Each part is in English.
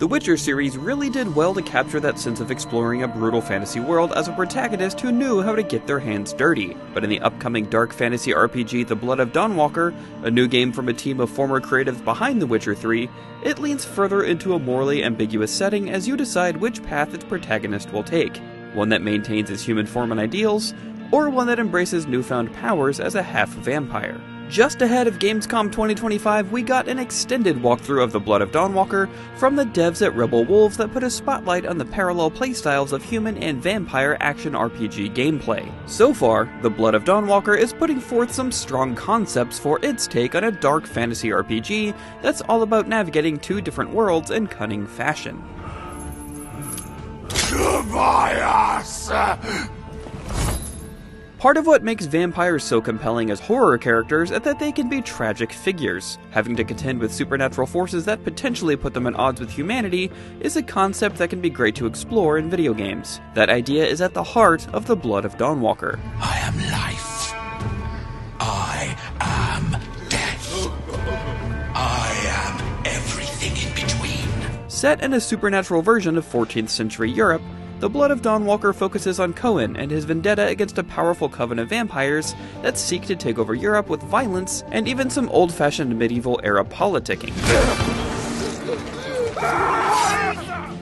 The Witcher series really did well to capture that sense of exploring a brutal fantasy world as a protagonist who knew how to get their hands dirty. But in the upcoming dark fantasy RPG The Blood of Dawnwalker, a new game from a team of former creatives behind The Witcher 3, it leans further into a morally ambiguous setting as you decide which path its protagonist will take. One that maintains his human form and ideals, or one that embraces newfound powers as a half-vampire. Just ahead of Gamescom 2025, we got an extended walkthrough of The Blood of Dawnwalker from the devs at Rebel Wolves that put a spotlight on the parallel playstyles of human and vampire action RPG gameplay. So far, The Blood of Dawnwalker is putting forth some strong concepts for its take on a dark fantasy RPG that's all about navigating two different worlds in cunning fashion. Part of what makes vampires so compelling as horror characters is that they can be tragic figures. Having to contend with supernatural forces that potentially put them at odds with humanity is a concept that can be great to explore in video games. That idea is at the heart of The Blood of Dawnwalker. I am life. I am death. I am everything in between. Set in a supernatural version of 14th century Europe, The Blood of Dawnwalker focuses on Cohen and his vendetta against a powerful coven of vampires that seek to take over Europe with violence and even some old-fashioned medieval-era politicking.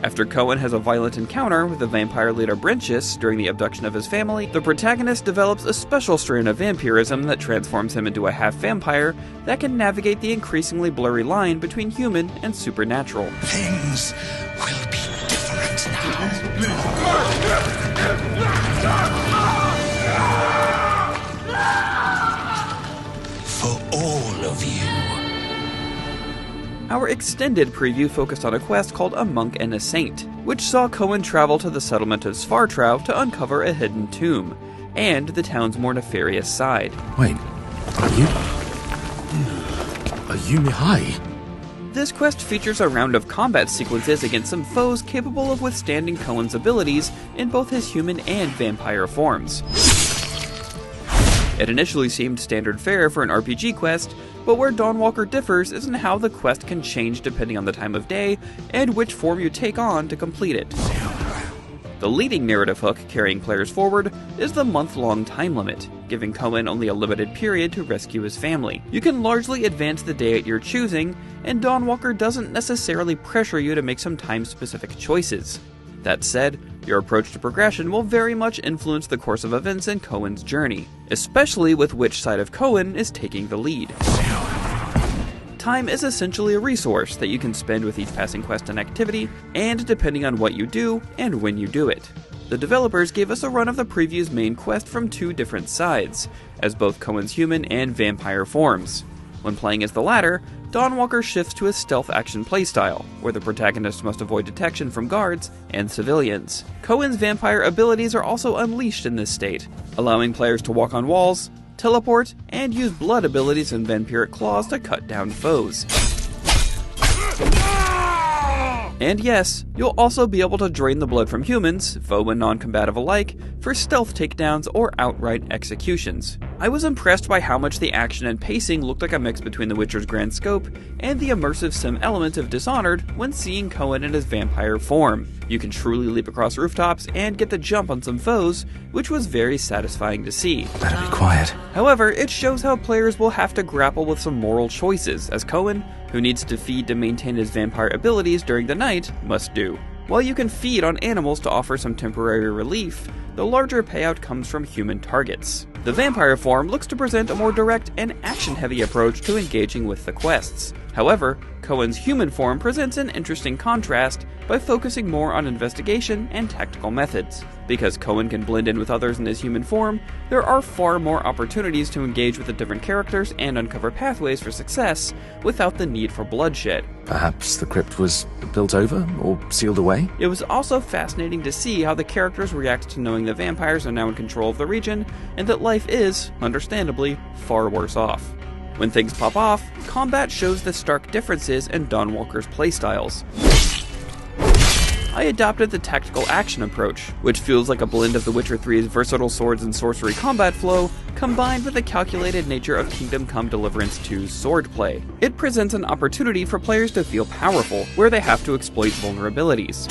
After Cohen has a violent encounter with the vampire leader Brentius during the abduction of his family, the protagonist develops a special strain of vampirism that transforms him into a half-vampire that can navigate the increasingly blurry line between human and supernatural. Things will be different now. For all of you. Our extended preview focused on a quest called A Monk and a Saint, which saw Cohen travel to the settlement of Svartrau to uncover a hidden tomb, and the town's more nefarious side. Wait, are you Mihai? This quest features a round of combat sequences against some foes capable of withstanding Cohen's abilities in both his human and vampire forms. It initially seemed standard fare for an RPG quest, but where Dawnwalker differs is in how the quest can change depending on the time of day and which form you take on to complete it. The leading narrative hook carrying players forward is the month-long time limit, giving Cohen only a limited period to rescue his family. You can largely advance the day at your choosing, and Dawnwalker doesn't necessarily pressure you to make some time-specific choices. That said, your approach to progression will very much influence the course of events in Cohen's journey, especially with which side of Cohen is taking the lead. Time is essentially a resource that you can spend with each passing quest and activity, and depending on what you do and when you do it. The developers gave us a run of the preview's main quest from two different sides, as both Cohen's human and vampire forms. When playing as the latter, Dawnwalker shifts to a stealth action playstyle, where the protagonist must avoid detection from guards and civilians. Cohen's vampire abilities are also unleashed in this state, allowing players to walk on walls, teleport, and use blood abilities and vampiric claws to cut down foes. And yes, you'll also be able to drain the blood from humans, foe and non-combative alike, for stealth takedowns or outright executions. I was impressed by how much the action and pacing looked like a mix between The Witcher's grand scope and the immersive sim element of Dishonored when seeing Cohen in his vampire form. You can truly leap across rooftops and get the jump on some foes, which was very satisfying to see. Better be quiet. However, it shows how players will have to grapple with some moral choices, as Cohen, who needs to feed to maintain his vampire abilities during the night, must do. While you can feed on animals to offer some temporary relief, the larger payout comes from human targets. The vampire form looks to present a more direct and action-heavy approach to engaging with the quests. However, Cohen's human form presents an interesting contrast by focusing more on investigation and tactical methods. Because Cohen can blend in with others in his human form, there are far more opportunities to engage with the different characters and uncover pathways for success without the need for bloodshed. Perhaps the crypt was built over or sealed away? It was also fascinating to see how the characters react to knowing the vampires are now in control of the region and that life is, understandably, far worse off. When things pop off, combat shows the stark differences in Dawnwalker's playstyles. I adopted the tactical action approach, which feels like a blend of The Witcher 3's versatile swords and sorcery combat flow, combined with the calculated nature of Kingdom Come Deliverance 2's swordplay. It presents an opportunity for players to feel powerful, where they have to exploit vulnerabilities.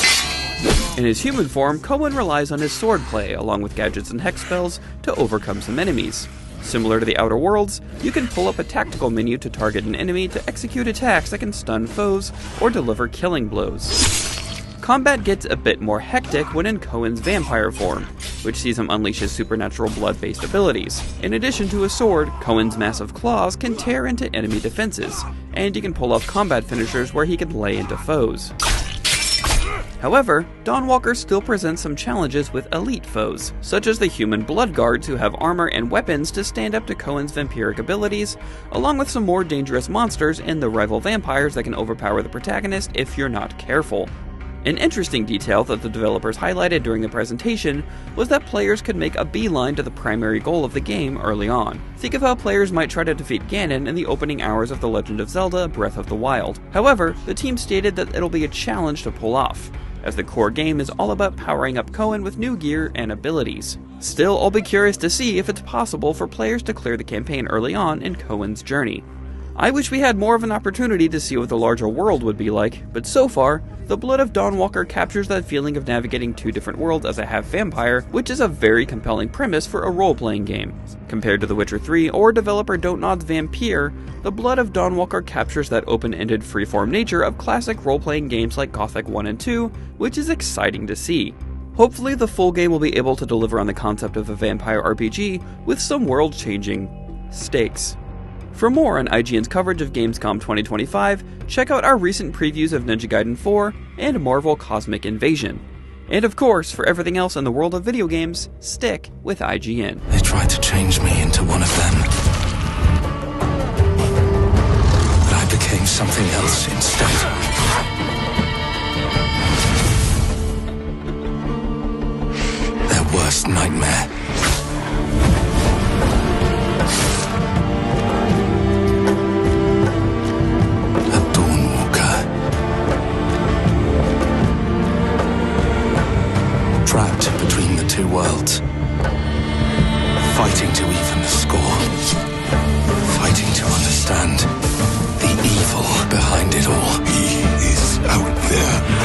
In his human form, Cohen relies on his swordplay, along with gadgets and hex spells, to overcome some enemies. Similar to the Outer Worlds, you can pull up a tactical menu to target an enemy to execute attacks that can stun foes or deliver killing blows. Combat gets a bit more hectic when in Cohen's vampire form, which sees him unleash his supernatural blood-based abilities. In addition to his sword, Cohen's massive claws can tear into enemy defenses, and he can pull off combat finishers where he can lay into foes. However, Dawnwalker still presents some challenges with elite foes, such as the human blood guards who have armor and weapons to stand up to Cohen's vampiric abilities, along with some more dangerous monsters and the rival vampires that can overpower the protagonist if you're not careful. An interesting detail that the developers highlighted during the presentation was that players could make a beeline to the primary goal of the game early on. Think of how players might try to defeat Ganon in the opening hours of The Legend of Zelda: Breath of the Wild. However, the team stated that it'll be a challenge to pull off, as the core game is all about powering up Cohen with new gear and abilities. Still, I'll be curious to see if it's possible for players to clear the campaign early on in Cohen's journey. I wish we had more of an opportunity to see what the larger world would be like, but so far, The Blood of Dawnwalker captures that feeling of navigating two different worlds as a half-vampire, which is a very compelling premise for a role-playing game. Compared to The Witcher 3 or developer Dontnod's Vampire, The Blood of Dawnwalker captures that open-ended freeform nature of classic role-playing games like Gothic 1 and 2, which is exciting to see. Hopefully the full game will be able to deliver on the concept of a vampire RPG with some world-changing stakes. For more on IGN's coverage of Gamescom 2025, check out our recent previews of Ninja Gaiden 4 and Marvel Cosmic Invasion. And of course, for everything else in the world of video games, stick with IGN. They tried to change me into one of them. But I became something else instead. Their worst nightmare. Trapped between the two worlds, fighting to even the score, fighting to understand the evil behind it all. He is out there.